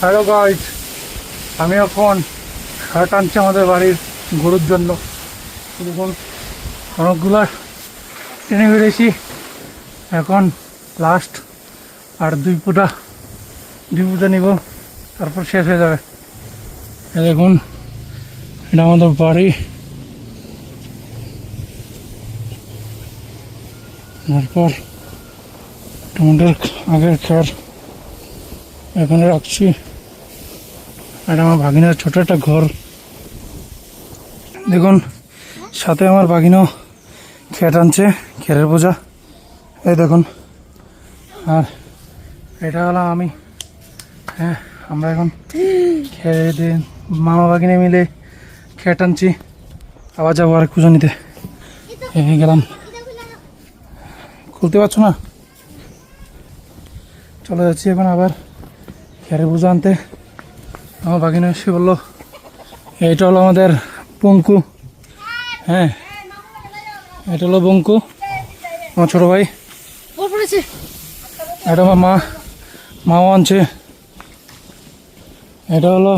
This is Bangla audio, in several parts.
হ্যালো গাইজ, আমি এখন সার টানছি আমাদের বাড়ির গরুর জন্য। দেখুন অনেকগুলা টেনে বেরিয়েছি, এখন লাস্ট আর দুই ফুটা নিব, তারপর শেষ হয়ে যাবে। দেখুন এটা আমাদের বাড়ি, তারপর আমাদের আগের খের এখানে রাখছি। আর আমার ভাগিনার ছোট একটা ঘর। দেখুন সাথে আমার ভাগিনাও খেট আনছে, খেরের বোঝা। এই দেখুন, আর এটা হলাম আমি। হ্যাঁ, আমরা এখন খেয়ে দিয়ে মামা ভাগিনে মিলে খেট আনছি। আবার যাবো আর খুঁজো নিতে। গেলাম, খুলতে পারছো না, চলে যাচ্ছি এখন আবার খেরের বোঝা আনতে। আমার বাগিনা এসে বললো এইটা হলো আমাদের বঙ্কু। হ্যাঁ, এটা হলো বঙ্কু, আমার ছোট ভাই। এটা আমার মাও আনছে। এটা হলো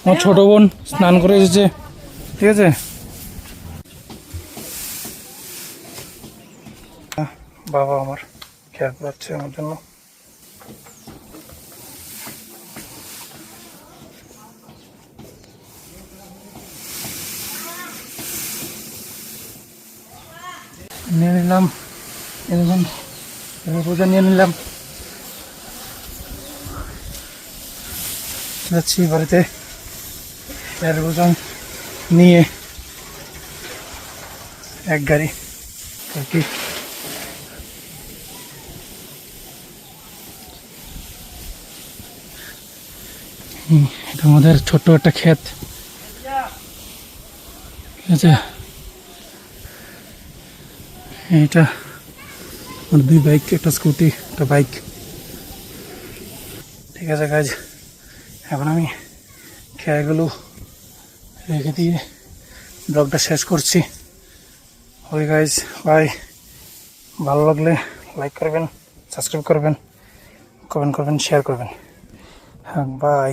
আমার ছোট বোন, স্নান করে এসেছে। ঠিক আছে, বাবা আমার খেয়াল করাচ্ছে আমার জন্য। নিয়ে নিলাম, এরকম পূজা নিয়ে নিলাম। যাচ্ছি বাড়িতে এর ওজন নিয়ে এক গাড়ি আর কি। এটা আমাদের ছোট্ট একটা ক্ষেত। ঠিক আছে, এটা আমার দুই বাইক, একটা স্কুটি, একটা বাইক। ঠিক আছে গাইজ, এখন আমি খেয়াগুলো রেখে দিয়ে ব্লগটা শেষ করছি। Okay guys, bye. ভালো লাগলে লাইক করবেন, সাবস্ক্রাইব করবেন, কমেন্ট করবেন, শেয়ার করবেন। হ্যাঁ, বাই।